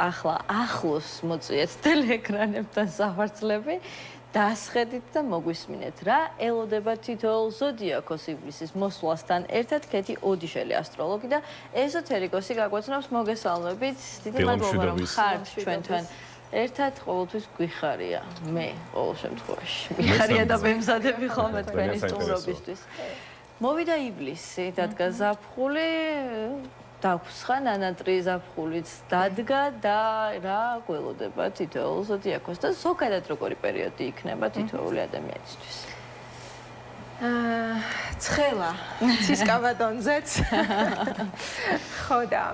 ახლა ახლოს მოწიეთ ტელეეკრანებთან საფარცლები. Დასხედით და მოგვისმინეთ რა ელოდება თითოეულ ზოდიაქოს ივლისის მოსვლასთან ერთად კეთი ოდიშელი ასტროლოგი და ეზოთერიკოსი გაგვაცნობს მოგესალმებით. დიდი მადლობა რომ ხართ ჩვენთან ერთად ყოველთვის გვიხარია მე ყოველ შემთხვევაში. მიხარია და მემზადები ხოლმე თქვენი სტუმრობისთვის. მოვიდა ივლისი, დადგა ზაფხული, დაგვსხა ნანატრი ზაფხულიც დადგა და რა გველოდება თითოეულ ზოდიაქოს და ზოგადად როგორი პერიოდი იქნება თითოეული ადამიანისთვის? ცხელა, ცისკავადონზეც. ხო და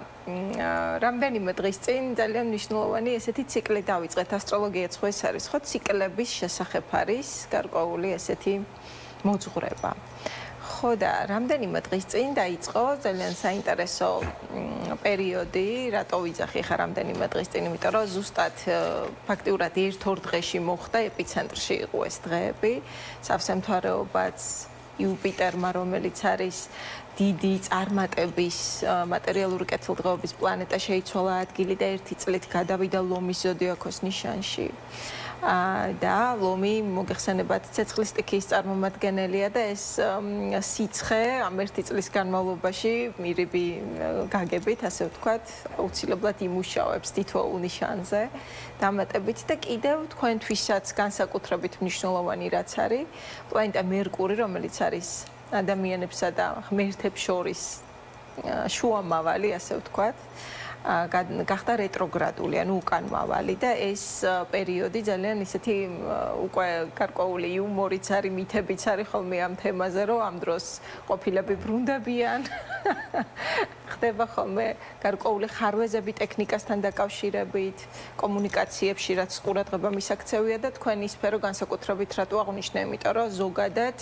რამდენიმე დღის წინ ძალიან მნიშვნელოვანი ესეთი ციკლი დავიწყეთ. ასტროლოგია ხო ეს არის, ხო ციკლების შესახებ არის გარკვეული ესეთი მოძღვრება. ხო და რამდენიმე დღის წინ დაიწყო ძალიან საინტერესო პერიოდი, რატო ვიძახი ხა რამდენიმე დღის წინ, იმიტომ რომ ზუსტად ფაქტიურად ერთ-ორ დღეში მოხდა ეპიცენტრში იყო ეს დღეები, სავსემთვარეობაც იუპიტერმა, რომელიც არის დიდი წარმატების მატერიალური კეთილდღეობის პლანეტა შეიცვალა ადგილი და ერთი წლით გადავიდა ლომის ზოდიაქოს ნიშანში. და ლომი მოგეხსენებათ ცეცხლის სტიქიის წარმომადგენელია და ეს სიცხე ამ ერთი წლის განმავლობაში მირები გაგებით, ასე ვთქვათ, აუცილებლად იმუშავებს თითოეულ ნიშანზე დამატებით და კიდევ თქვენთვისაც განსაკუთრებით მნიშვნელოვანი რაც არის პლანეტა მერკური, რომელიც არის ადამიანებსა და ღმერთებს შორის შუამავალი, ასე ვთქვათ. გახდა რეტროგრადული, ანუ უკანმავალი და ეს პერიოდი ძალიან ისეთი უკვე გარკვეული იუმორიც არის, მითებიც არის ხოლმე ამ თემაზე, რომ ამ დროს ყოფილები ბრუნდებიან. ხდება ხოლმე გარკვეული ხარვეზები ტექნიკასთან დაკავშირებით, კომუნიკაციებში, რაც ყურადღება მისაქცევია და თქვენი სფერო განსაკუთრებით რატო აღნიშნე, იმიტომ რომ ზოგადად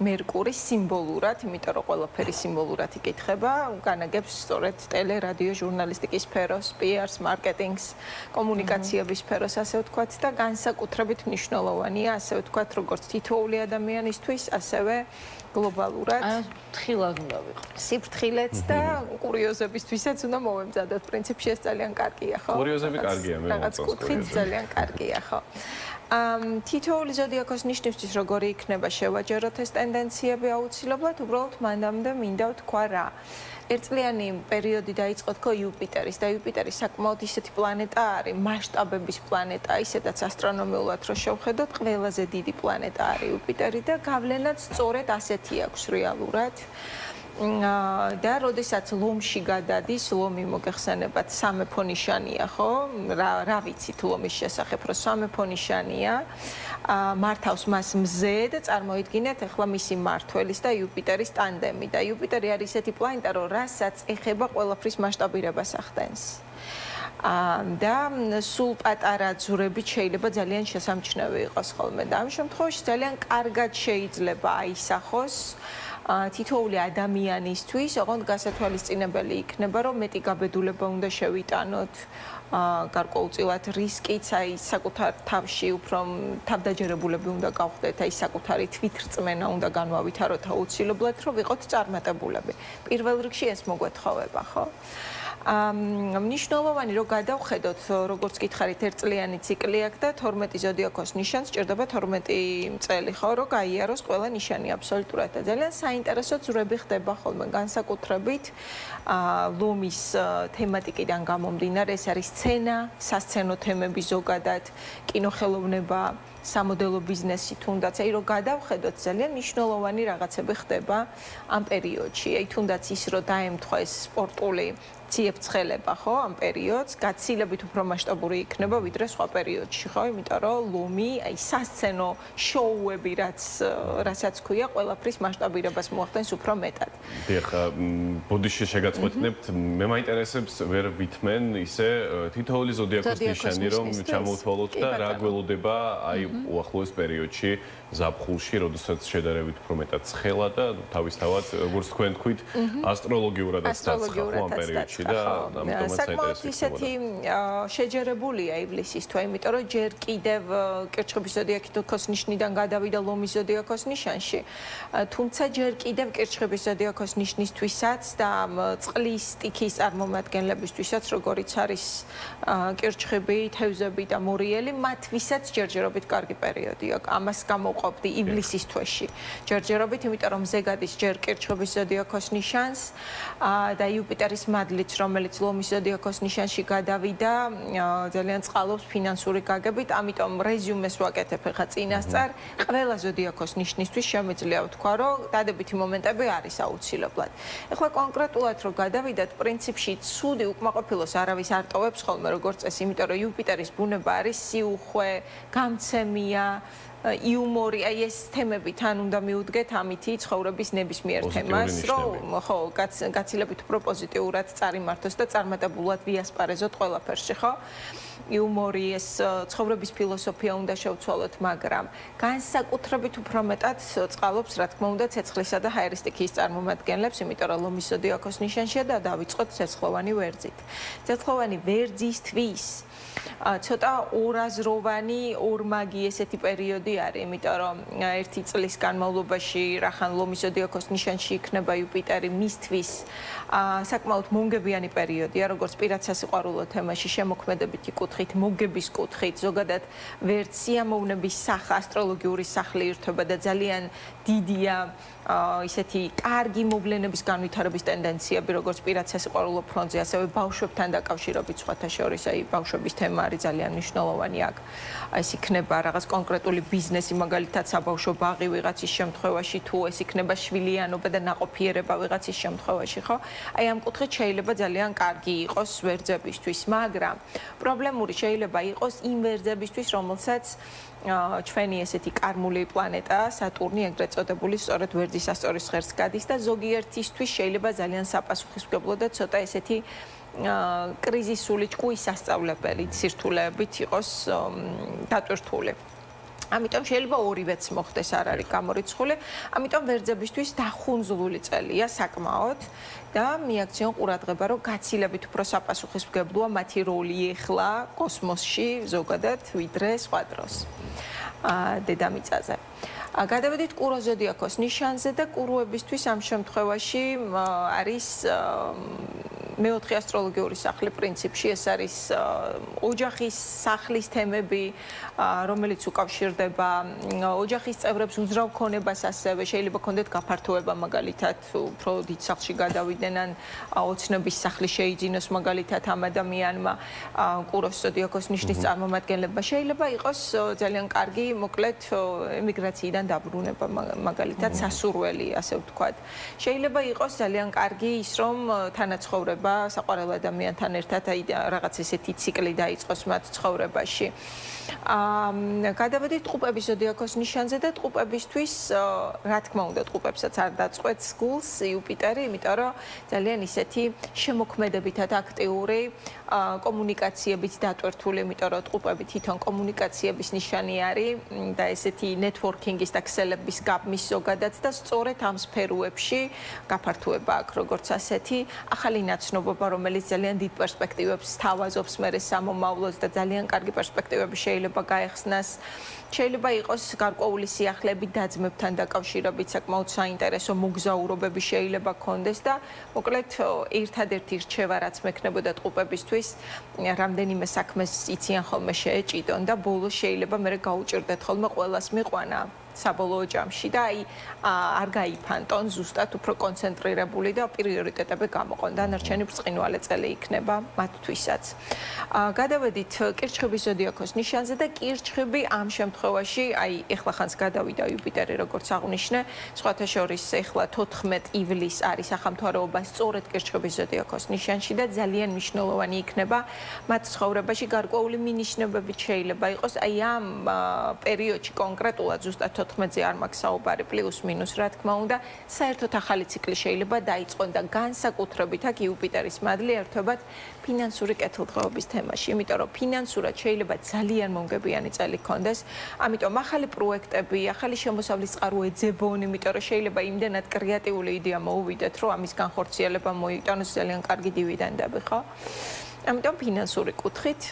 მერკური სიმბოლურად, იმიტომ რომ ყველაფერი სიმბოლურად იკითხება, განაგებს სწორედ ტელე, რადიო, ჟურნალისტიკის სფეროს, PR-ს, მარკეტინგს, კომუნიკაციების სფეროს, ასე ვთქვათ და განსაკუთრებით მნიშვნელოვანია, ასე ვთქვათ, როგორც თითოეული ადამიანისთვის, ასევე გლობალურად. ფრთხილად უნდა ვიყოთ. სიფრთხილეც და კურიოზებისთვისაც უნდა მოვემზადოთ. პრინციპში ეს ძალიან კარგია, ხო? კურიოზები კარგია, მე რაღაც კუთხით ძალიან კარგია, ხო? თითოეული ზოდიაქოს ნიშნისთვის როგორი იქნება შევაჯეროთ ეს ტენდენციები აუცილებლად, უბრალოდ მანამდე მინდა ვთქვა რა. ერთწლიანი პერიოდი დაიწყო თქო იუპიტერის და იუპიტერი საკმაოდ ისეთი პლანეტა არის, მასშტაბების პლანეტა, ისედაც ასტრონომიულად რო შევხედოთ, ყველაზე დიდი პლანეტა არის იუპიტერი და გავლენაც სწორედ ასეთი აქვს რეალურად. და როდესაც ლომში გადადის, ლომი მოგეხსენებათ სამეფო ნიშანია, ხო? რა ვიცით ლომის შესახებ, რომ სამეფო ნიშანია. მართავს მას მზე და წარმოიდგინეთ ახლა მისი მმართველის და იუპიტერის ტანდემი და იუპიტერი არის ისეთი პლანეტა, რომ რასაც ეხება ყველაფრის მასშტაბირებას ახდენს. და სულ პატარა ძვრებით შეიძლება ძალიან შესამჩნევი იყოს ხოლმე და ამ შემთხვევაში ძალიან კარგად შეიძლება აისახოს თითოეული ადამიანისთვის, ოღონდ გასათვალისწინებელი იქნება, რომ მეტი გაბედულება უნდა შევიტანოთ, გარკვეულწილად რისკიც, აი საკუთარ თავში უფრო თავდაჯერებულები უნდა გავხდეთ, აი საკუთარი თვითრწმენა უნდა განვავითაროთ აუცილებლად, რომ ვიყოთ წარმატებულები. პირველ რიგში ეს მოგვეთხოვება, ხო? მნიშვნელოვანი რომ გადავხედოთ, როგორც გითხარით, ერთწლიანი ციკლი აქვს და 12 ზოდიაქოს ნიშანს ჭირდება 12 წელი, ხო, რომ გაიაროს ყველა ნიშანი აბსოლუტურად და ძალიან საინტერესო ძვრები ხდება ხოლმე განსაკუთრებით ლომის თემატიკიდან გამომდინარე, ეს არის სცენა, სასცენო თემები ზოგადად, კინოხელოვნება, სამოდელო ბიზნესი თუნდაც, აი რომ გადავხედოთ, ძალიან მნიშვნელოვანი რაღაცები ხდება ამ პერიოდში. აი თუნდაც ის რომ დაემთხვა ეს სპორტული ციებ-ცხელება, ხო, ამ პერიოდს გაცილებით უფრო მასშტაბური იქნება ვიდრე სხვა პერიოდში, ხო, იმიტომ რომ ლომი, აი სასცენო შოუები, რასაც ქვია, ყველაფრის მასშტაბირებას მოახდენს უფრო მეტად. დიახ, ბოდიში შეგაწყვეტნებთ, მე მაინტერესებს ვერ ვითმენ ისე თითოეული ზოდიაქოს ნიშანი რომ ჩამოვთვალოთ და რა გველოდება აი უახლოეს პერიოდში ზაფხულში, როდესაც შედარებით უფრო მეტად ცხელა და თავისთავად, როგორც თქვენ თქვით, ასტროლოგიურადაც დაცხახო ამ პერიოდში. პერიოდში და ამიტომაც საინტერესო ისეთი შეჯერებულია ივლისის თვე, იმიტომ რომ ჯერ კიდევ კირჩხიბის ზოდიაქოს ნიშნიდან გადავიდა ლომის ზოდიაქოს ნიშანში. თუმცა ჯერ კიდევ კირჩხიბის ზოდიაქოს ნიშნისთვისაც და წყლის სტიქის წარმომადგენლებისთვისაც, როგორიც არის კირჩხიბი, თევზები და მორიელი, მათთვისაც ჯერჯერობით კარგი პერიოდია. ამას გამოვყოფდი ივლისის თვეში. ჯერჯერობით, იმიტომ რომ ზეგადის ჯერ კირჩხიბის ზოდიაქოს ნიშანს და იუპიტერის მადლიც, რომელიც ლომის ზოდიაქოს ნიშანში გადავიდა, ძალიან წყალობს ფინანსური გაგებით, ამიტომ რეზიუმეს ვაკეთებ ახლა წინასწარ, ყველა ზოდიაქოს ნიშნისთვის შემიძლია ვთქვა, რომ დადებითი მომენტები არის აუცილებლად. ახლა კონკრეტულად რომ გადავიდათ, პრინციპში ცუდი უკმაყოფილოს არავის არ ტოვებს ხოლმე როგორც წესი, იმიტომ რომ იუპიტერის ბუნება არის სიუხვე, გამცემია, იუმორი, აი ეს თემები თან უნდა მიუდგეთ ამითი ცხოვრების ნებისმიერ თემას, რომ ხო, გაცილებით უფრო პოზიტიურად წარიმართოს და წარმატებულად ვიასპარეზოთ ყველაფერში, ხო? იუმორი, ეს ცხოვრების ფილოსოფია უნდა შევცვალოთ, მაგრამ განსაკუთრებით უფრო მეტად წყალობს, რა თქმა უნდა, ცეცხლისა და ჰაერის სტიქიის წარმომადგენლებს, იმიტომ რომ ლომის ზოდიაქოს ნიშანშია და დავიწყოთ ცეცხლოვანი ვერძით. ცეცხლოვანი ვერძისთვის ცოტა ორაზროვანი, ორმაგი ესეთი პერიოდი არის, იმიტომ რომ ერთი წლის განმავლობაში რახან ლომის ზოდიაქოს ნიშანში იქნება იუპიტერი, მისთვის საკმაოდ მომგებიანი პერიოდია, როგორც პირად სასიყვარულო თემაში შემოქმედებითი კუთხით, მოგების კუთხით, ზოგადად ვერც სიამოვნების ასტროლოგიური სახლი ირთვება და ძალიან დიდია ისეთი კარგი მოვლენების განვითარების ტენდენციები, როგორც პირად სასიყვარულო ფრონტზე, ასევე ბავშვებთან დაკავშირებით სხვათა შორის, აი ბავშვების თემა არის ძალიან მნიშვნელოვანი აქ. ეს იქნება რაღაც კონკრეტული ბიზნესი, მაგალითად საბავშვო ბაღი ვიღაცის შემთხვევაში, თუ ეს იქნება შვილიანობა და ნაყოფიერება ვიღაცის შემთხვევაში, ხო? აი ამ კუთხით შეიძლება ძალიან კარგი იყოს ვერძებისთვის, მაგრამ პრობლემური შეიძლება იყოს იმ ვერძებისთვის, რომელსაც ჩვენი ესეთი კარმული პლანეტა, სატურნი, ეგრეთ წოდებული, სწორედ ვერძის ასწორის ღერს გადის და ზოგიერთისთვის შეიძლება ძალიან საპასუხისმგებლო და ცოტა ესეთი კრიზისული ჭკუის სასწავლებელი სირთულეებით იყოს დატვირთული. ამიტომ შეიძლება ორივეც მოხდეს, არ არის გამორიცხული. ამიტომ ვერძებისთვის დახუნძლული წელია საკმაოდ და მიაქციონ ყურადღება, რომ გაცილებით უფრო საპასუხისმგებლოა მათი როლი ეხლა კოსმოსში ზოგადად ვიდრე სხვა დროს. დედამიწაზე. გადავედით კურო ზოდიაქოს ნიშანზე და კუროებისთვის ამ შემთხვევაში არის მეოთხე ასტროლოგიური სახლი პრინციპში ეს არის ოჯახის სახლის თემები, რომელიც უკავშირდება ოჯახის წევრებს უძრავ ქონებას ასევე შეიძლება ქონდეთ გაფართოება მაგალითად უფრო დიდ სახლში გადავიდნენ ან ოცნების სახლი შეიძინოს მაგალითად ამ ადამიანმა კუროს ზოდიაქოს ნიშნის წარმომადგენლებმა შეიძლება იყოს ძალიან კარგი მოკლედ ემიგრაციიდან დაბრუნება მაგალითად სასურველი ასე ვთქვათ. შეიძლება იყოს ძალიან კარგი ის რომ თანაცხოვრება საყვარელ ადამიანთან ერთად აი რაღაც ესეთი ციკლი დაიწყოს მათ ცხოვრებაში. გადავედით ტყუპების ზოდიაქოს ნიშანზე და ტყუპებისთვის რა თქმა უნდა ტყუპებსაც არ დაწყვეტს გულს იუპიტერი, იმიტომ რომ ძალიან ისეთი შემოქმედებითად აქტიური კომუნიკაციებით დატვირთული, იმიტომ რომ ტყუპები თვითონ კომუნიკაციების ნიშანი არის და ესეთი ნეტვორკინგის და ქსელების გაბმის ზოგადად და სწორედ ამ სფეროებში გაფართოება აქვს როგორც ასეთი ახალი ნაცნობობა, რომელიც ძალიან დიდ პერსპექტივებს სთავაზობს მერე სამომავლოს და ძალიან კარგი პერსპექტივები შეიძლება გაეხსნას. შეიძლება იყოს გარკვეული სიახლეები დაძმებთან დაკავშირებით, საკმაოდ საინტერესო მოგზაურობები შეიძლება გქონდეს და მოკლედ ერთადერთი რჩევა რაც მექნებოდა ტყუპებისთვის, რამდენიმე საქმეს იციან ხოლმე შეეჭიდონ და ბოლოს შეიძლება მე გაუჭirdეთ ხოლმე ყველას მიყვანა საბოლოო ჯამში და აი არ გაიფანტონ ზუსტად უფრო კონცენტრირებული და პრიორიტეტები გამოყონ და დანარჩენი ბრწყინვალე წელი იქნება მათთვისაც. გადავედით კირჩხიბის ზოდიაქოს ნიშანზე და კირჩხიბი ამ შემთხვევაში აი ეხლა ხანს გადავიდა იუპიტერი როგორც აღნიშნე, სხვათა შორის ეხლა 14 ივლისს არის ახალმთვარეობა სწორედ კირჩხიბის ზოდიაქოს ნიშანში და ძალიან მნიშვნელოვანი იქნება მათ ცხოვრებაში გარკვეული მინიშნებებით შეიძლება იყოს აი ამ პერიოდში კონკრეტულად ზუსტად 2014-ზე არ მაქვს საუბარი პლუს მინუს რა თქმა უნდა საერთოდ ახალი ციკლი შეიძლება დაიწყონ და განსაკუთრებით აქ იუპიტერის მადლი ერთობად ფინანსური კეთილდღეობის თემაში იმიტომ რომ ფინანსურად შეიძლება ძალიან მომგებიანი წელი გქონდეს ამიტომ ახალი პროექტები ახალი შემოსავლის წყარო ეძებონ იმიტომ რომ შეიძლება იმდენად კრეატიული იდეა მოუვიდეთ რომ ამის განხორციელება მოიტანოს ძალიან კარგი დივიდენდები ხო ამიტომ ფინანსური კუთხით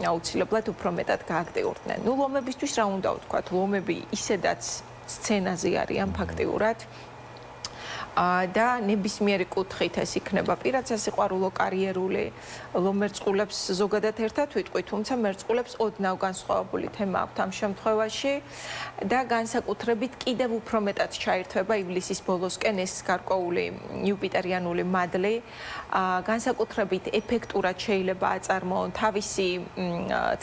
აუცილებლად უფრო მეტად გააქტიურდნენ. ნუ ლომებისთვის რა უნდა ვთქვათ, ლომები ისედაც სცენაზე არიან ფაქტიურად. და ნებისმიერი კუთხით ეს იქნება პირაცა სიყვარულო კარიერული ლომერწყულებს ზოგადად ერთად ვიტყვი, თუმცა მერწყულებს ოდნავ განსხვავებული თემა აქვთ ამ შემთხვევაში და განსაკუთრებით კიდევ უფრო მეტად ჩაერთვება ივლისის ბოლოსკენ ეს გარკვეული იუპიტერიანული მადლი განსაკუთრებით ეფექტურად შეიძლება აწარმოონ თავისი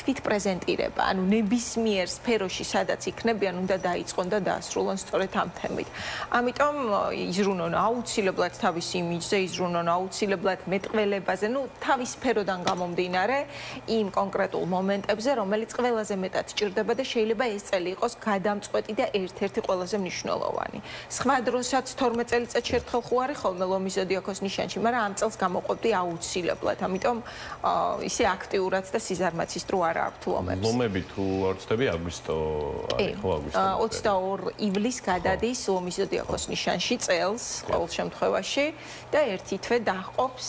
თვითპრეზენტირება, ანუ ნებისმიერ სფეროში სადაც იქნებიან უნდა დაიწყონ და დაასრულონ სწორედ ამ თემით. ამიტომ იზრუნონ აუცილებლად თავის იმიჯზე, იზრუნონ აუცილებლად მეტყველებაზე, ну თავის სფეროდან გამომდინარე იმ კონკრეტულ მომენტებზე, რომელიც ყველაზე მეტად ჭირდება და შეიძლება ეს წელი იყოს გადამწყვეტი და ერთ-ერთი ყველაზე მნიშვნელოვანი. სხვა დროსაც 12 წელიწადში ერთხელ ხო არის ხოლმე ლომის ზოდიაქოს ნიშანში, მაგრამ ამ წელს გამოყოფდი აუცილებლად. ამიტომ ისე აქტიურად და სიზარმაცის დრო არ აქვს ლომებს. ლომები თუ არ ვწდები აგვისტო არის ხო აგვისტო 22 ივლისს გადადის ლომის ზოდიაქოს ნიშანში წელს ყოველ შემთხვევაში და ერთი თვე დაჰყოფს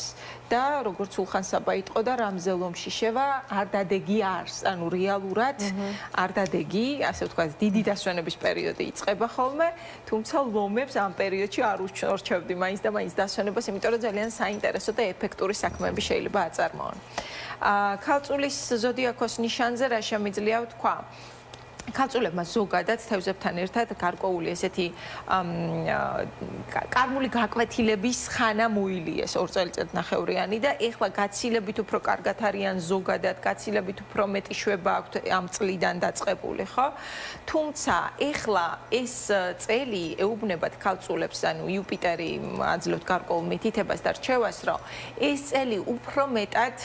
და როგორც ულხან-საბა იტყო და რამზე ლომში შევა არ დადეგი არს, ანუ რეალურად არ დადეგი, ასე ვთქვათ, დიდი დასვენების პერიოდი იწყება ხოლმე, თუმცა ლომებს ამ პერიოდში არ ურჩევდი მაინც და მაინც დასვენებას, იმიტომ რომ ძალიან საინტერესო და ეფექტური საქმეები შეიძლება აწარმოონ. ქალწულის ზოდიაქოს ნიშანზე რა შემიძლია ვთქვა? ქალწულებმა ზოგადად თევზებთან ერთად გარკვეული ესეთი კარმული გაკვეთილების ხანა მოილიეს 2 წელიწადნახევრიანი და ეხლა გაცილებით უფრო კარგად არიან ზოგადად, გაცილებით უფრო მეტი შვება აქვთ ამ წლიდან დაწყებული, ხო? თუმცა ეხლა ეს წელი ეუბნებათ ქალწულებს, ანუ იუპიტერი აძლევთ გარკვეულ მითითებას და რჩევას, რომ ეს წელი უფრო მეტად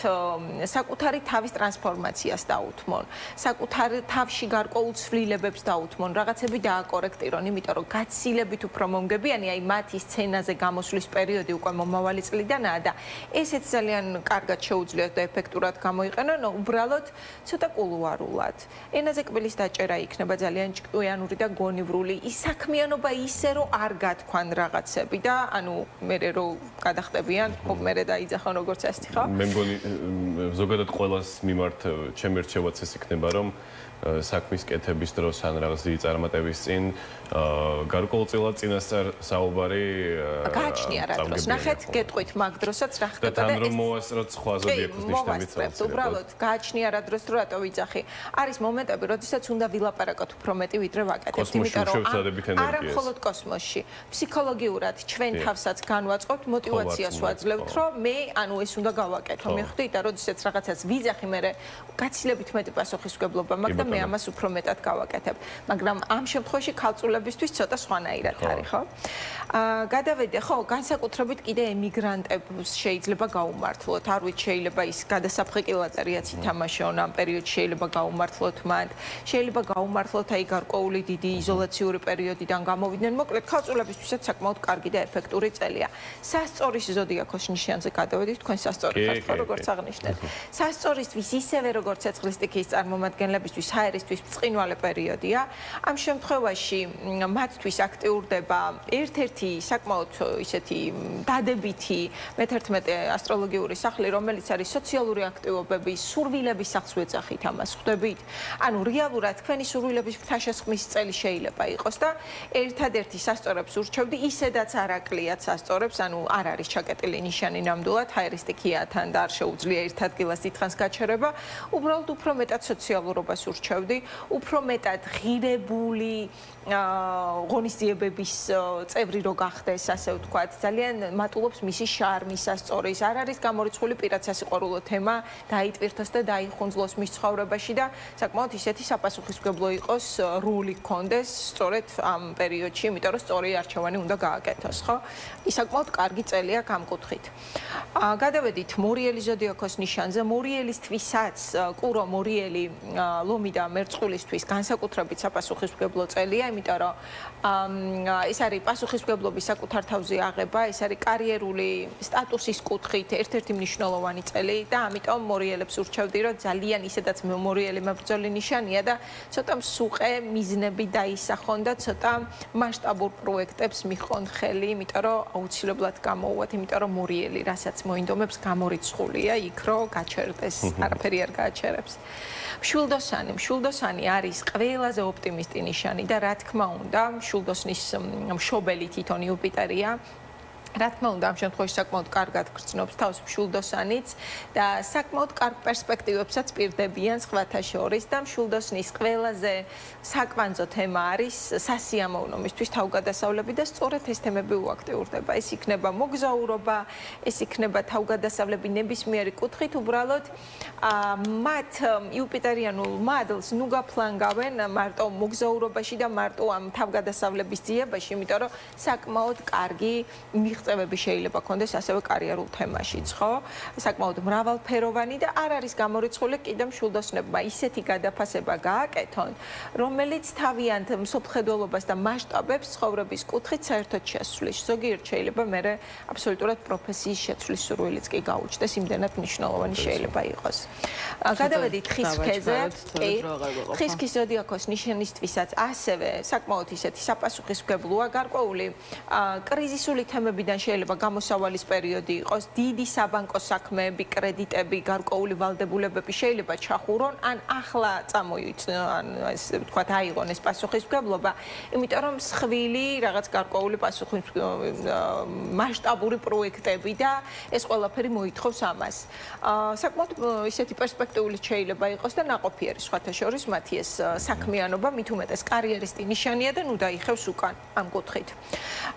საკუთარი თავის ტრანსფორმაციას დაუთმონ, საკუთარ თავში გარკვეულ ცვლილებებს დაუთმონ, რაღაცები დააკორექტირონ, იმიტომ რომ გაცილებით უფრო მომგებიანი, აი მათი სცენაზე გამოსვლის პერიოდი უკვე მომავალი წლიდანაა და ესეც ძალიან კარგად შეუძლიათ და ეფექტურად გამოიყენონ, უბრალოდ ცოტა კულუარულად. ენაზე კბილის დაჭერა იქნება ძალიან ჭკვიანური და გონივრული, ის საქმიანობა ისე რომ არ გათქვან რაღაცები და ანუ მე რო გადახტებიან, მე დაიძახონ როგორც ასეთი ხო? მე მგონი ზოგადად ყველას მიმართ ჩემი რჩევაც ეს იქნება, რომ საქმის კეთების დროს ან რაღაც დიდი წარმატების წინ გარკვეულწილად წინასწარ საუბარი გააჩნია რა დროს. ნახეთ, გეტყვით მაგ დროსაც რა ხდება და თან რომ მოვასწროთ სხვა ზოდიაქოს ნიშნებით. უბრალოდ გააჩნია რა დროს თუ რატო ვიძახი. არის მომენტები, როდესაც უნდა ვილაპარაკოთ უფრო მეტი ვიდრე ვაკეთებთ, იმიტომ რომ არა მხოლოდ კოსმოსში, ფსიქოლოგიურად ჩვენ თავსაც განვაწყობთ, მოტივაციას ვაძლევთ, რომ მე ანუ ეს უნდა გავაკეთო. მიხვდით და როდესაც რაღაცას ვიძახი, მე გაცილებით მეტი პასუხისმგებლობა მაქვს და მე ამას უფრო მეტად გავაკეთებ. მაგრამ ამ შემთხვევაში ქალწულებისთვის ცოტა სხვანაირად არის, ხო? გადავედე, ხო, განსაკუთრებით კიდე ემიგრანტებს შეიძლება გაუმართლოთ. არ ვიცი, შეიძლება ის გადასაფრთხე კილატერიაც ითამაშონ ამ პერიოდში, შეიძლება გაუმართლოთ მათ. შეიძლება გაუმართლოთ აი გარკვეული დიდი იზოლაციური პერიოდიდან გამოვიდნენ. მოკლედ, ქალწულებისთვისაც საკმაოდ კარგი და ეფექტური წელია. სასწორის ზოდიაქოს ნიშანზე გადავედით, თქვენ სასწორი ხართ, ხო, როგორც აღნიშნეთ. სასწორისთვის ისევე როგორც ცეცხლის სტიქიის წარმომადგენლებისთვის ჰაერისთვის ბრწყინვალე პერიოდია. ამ შემთხვევაში მათთვის აქტიურდება ერთ-ერთი საკმაოდ ისეთი დადებითი მე-11 ასტროლოგიური სახლი, რომელიც არის სოციალური აქტივობები, სურვილების სახლს ვეძახით ამას, ხვდებით? ანუ რეალურად თქვენი სურვილების ფთაშესხმის წელი შეიძლება იყოს და ერთადერთი სასწორებს ურჩევდი, ისედაც არ აკლიათ სასწორებს, ანუ არ არის ჩაკეტილი ნიშანი ნამდვილად, ჰაერის სტიქიათან და არ შეუძლია ერთ ადგილას დიდხანს გაჩერება, უბრალოდ უფრო მეტად სოციალურობას ურჩევდი, უფრო მეტად ღირებული ღონისძიებების წევრი რო გახდეს, ასე ვთქვათ, ძალიან მატულობს მისი შარმი სასწორის. არ არის გამორიცხული პირაცა სიყვარულო თემა, დაიტვირთოს და დაიხუნძლოს მის ცხოვრებაში და საკმაოდ ისეთი საპასუხისმგებლო იყოს რული გქონდეს სწორედ ამ პერიოდში, იმიტომ რომ სწორი არჩევანი უნდა გააკეთოს, ხო? ის საკმაოდ კარგი წელია ამ კუთხით. გადავედით მორიელის ზოდიაქოს ნიშანზე, მორიელისთვისაც, კურო მორიელი, ლომი და მერწყულისთვის მისთვის განსაკუთრებით საპასუხისმგებლო წელია, იმიტომ რომ ეს არის პასუხისმგებლობის საკუთარ თავზე აღება, ეს არის კარიერული სტატუსის კუთხით ერთ-ერთი მნიშვნელოვანი წელი და ამიტომ მორიელებს ურჩევდი, რომ ძალიან ისედაც მემორიელი მებრძოლი ნიშანია და ცოტა მსუყე მიზნები დაისახონ და ცოტა მასშტაბურ პროექტებს მიჰყონ ხელი, იმიტომ რომ აუცილებლად გამოუვათ, იმიტომ რომ მორიელი, რასაც მოინდომებს, გამორიცხულია იქ, რომ გაჩერდეს, არაფერი არ გააჩერებს. მშვილდოსანი არის ყველაზე ოპტიმისტი ნიშანი და რა თქმა უნდა, მშვილდოსნის მშობელი თვითონ იუპიტერია. რა თქმა უნდა, ამ შემთხვევაში საკმაოდ კარგად გრძნობს თავს მშვილდოსანიც და საკმაოდ კარგ პერსპექტივებსაც პირდებიან სხვათა შორის და მშვილდოსნის ყველაზე საკვანძო თემა არის სასიამოვნო მისთვის თავგადასავლები და სწორედ ეს თემები უაქტიურდება. ეს იქნება მოგზაურობა, ეს იქნება თავგადასავლები ნებისმიერი კუთხით, უბრალოდ მათ იუპიტერიანულ მადლს ნუ გაფლანგავენ მარტო მოგზაურობაში და მარტო ამ თავგადასავლების ძიებაში, იმიტომ რომ საკმაოდ კარგი მიღწევები შეიძლება კონდეს ასევე კარიერულ თემაშიც, ხო? საკმაოდ მრავალფეროვანი და არ არის გამორიცხული კიდევ მშვილდოსნებმა ისეთი გადაფასება გააკეთონ, რომელიც თავიანთ მსოფლმხედველობას და მასშტაბებს ცხოვრების კუთხით საერთოდ შესვლის. ზოგიერთ შეიძლება მერე აბსოლუტურად პროფესიის შეცვლის სურვილიც კი გაუჩნდეს, იმდენად მნიშვნელოვანი შეიძლება იყოს. გადავედით ხისქეზე. ხისქის ზოდიაქოს ნიშანისთვისაც ასევე საკმაოდ ისეთი საპასუხისმგებლოა, გარკვეული კრიზისული თემებიდან შეიძლება გამოსავალის პერიოდი იყოს, დიდი საბანკო საქმეები, კრედიტები, გარკვეული ვალდებულებები შეიძლება ჩახურონ, ან ახლა წამოიწონ, ესე ვთქვათ, აიღონ ეს პასუხისმგებლობა, იმიტომ რომ მსხვილი რაღაც გარკვეული მასშტაბური პროექტები და ეს ყველაფერი მოითხოვს ამას. საკმაოდ ისეთი პერსპექტიული შეიძლება იყოს და ნაყოფი არის სხვათა შორის მათი ეს საქმიანობა, მით უმეტეს კარიერისტი ნიშანია და ნუ დაიხევს უკან ამ კუთხით.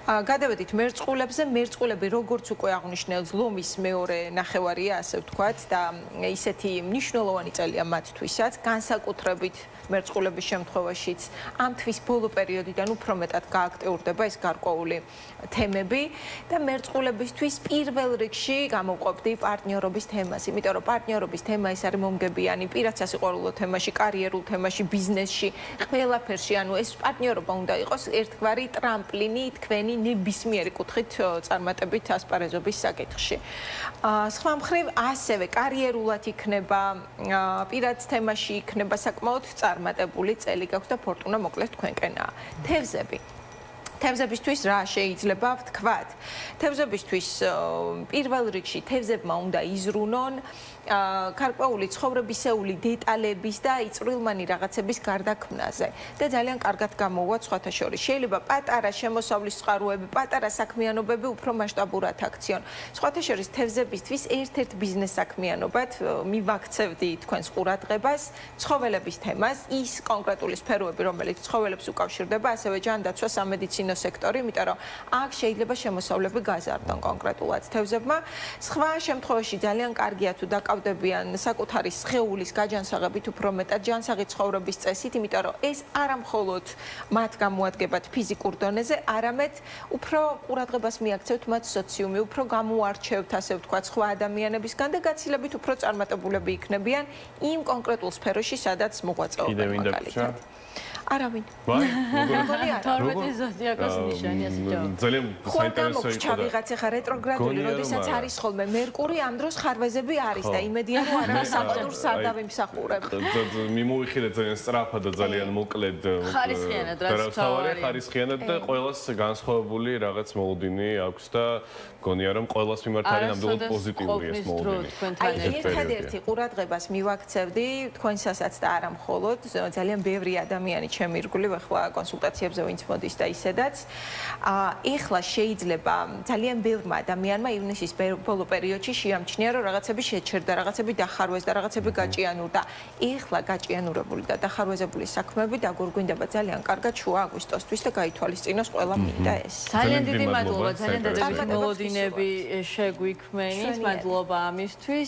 გადავედით მერწყულებზე. მერწყულები როგორც უკვე აღნიშნე ზლომის მეორე ნახევარია, ასე ვთქვათ და ისეთი მნიშვნელოვანი წელია მათთვისაც, განსაკუთრებით მერწყულების შემთხვევაშიც ამ თვის ბოლო პერიოდიდან უფრო მეტად გააქტიურდება ეს გარკვეული თემები და მერწყულებისთვის პირველ რიგში გამოვყოფდი პარტნიორობის თემას, იმიტომ რომ პარტნიორობის თემა ეს არის მომგებიანი პირად-სასიყვარულო თემაში, კარიერულ თემაში, ბიზნესში, ყველაფერში, ანუ ეს პარტნიორობა უნდა იყოს ერთგვარი ტრამპლინი თქვენი ნებისმიერი კუთხით წარმატებით ასპარეზობის საკითხში. სხვა მხრივ ასევე კარიერულად იქნება, პირად თემაში იქნება საკმაოდ წარმატებული წელი გაქვს და ფორტუნა მოკლედ თქვენკენაა. თევზები. თევზებისთვის რა შეიძლება ვთქვათ? თევზებისთვის პირველ რიგში თევზებმა უნდა იზრუნონ გარკვეული ცხოვრებისეული დეტალების და იწვრილმანი რაღაცების გარდაქმნაზე და ძალიან კარგად გამოუვათ სხვათა შორის. შეიძლება პატარა შემოსავლის წყაროები, პატარა საქმიანობები უფრო მასშტაბურად აქციონ. სხვათა შორის თევზებისთვის ერთ-ერთ ბიზნეს საქმიანობად მივაქცევდი თქვენს ყურადღებას ცხოველების თემას, ის კონკრეტული სფეროები, რომელიც ცხოველებს უკავშირდება, ასევე ჯანდაცვა, სამედიცინო სექტორი, იმიტომ რომ აქ შეიძლება შემოსავლები გაზარდონ კონკრეტულად თევზებმა. სხვა შემთხვევაში ძალიან კარგია თუ დაკავდებიან საკუთარი სხეულის გაჯანსაღებით უფრო მეტად ჯანსაღი ცხოვრების წესით, იმიტომ რომ ეს არა მხოლოდ მათ გამოადგებათ ფიზიკურ დონეზე, არამედ უფრო ყურადღებას მიაქცევთ მათ სოციუმი, უფრო გამოარჩევთ, ასე ვთქვათ, სხვა ადამიანებისგან და გაცილებით უფრო წარმატებულები იქნებიან იმ კონკრეტულ სფეროში, სადაც მოღვაწეობენ მაგალითად. არავინ. ვაი, 12 ზოდიაქოს ნიშანია სჯობ. ძალიან საინტერესო იყო და ვიღაც ახლა რეტროგრადული, როდესაც არის ხოლმე მერკური, ამ დროს ხარვეზები არის და იმედია რომ არავის საყდურს არ დავიმსახურებ. მიმოიხილეთ ძალიან სწრაფად და ძალიან მოკლედ. ხარისხიანად რაც თავარი. ხარისხიანად და ყველას განსხვავებული რაღაც მოლოდინი აქვს და გონია რომ ყველას მიმართ არის ნამდვილად პოზიტიური ეს მოლოდინი. აი ერთადერთი ყურადღებას მივაქცევდი თქვენსასაც და არა მხოლოდ ძალიან ბევრი ადამიანი ჩემი ირგვლივ ახლა კონსულტაციებზე ვინც მოდის და ისედაც ეხლა შეიძლება ძალიან ბევრმა ადამიანმა ივნისის ბოლო პერიოდში შეამჩნია რომ რაღაცები შეჩერდა, რაღაცები დახარვეს და რაღაცები გაჭიანურდა. ეხლა გაჭიანურებული და დახარვეზებული საქმეები დაგურგვინდება ძალიან კარგად შუა აგვისტოსთვის და გაითვალისწინოს ყველა მინდა ეს. ძალიან დიდი მადლობა, ძალიან დადებით მოლოდინები შეგვიქმენით, მადლობა ამისთვის.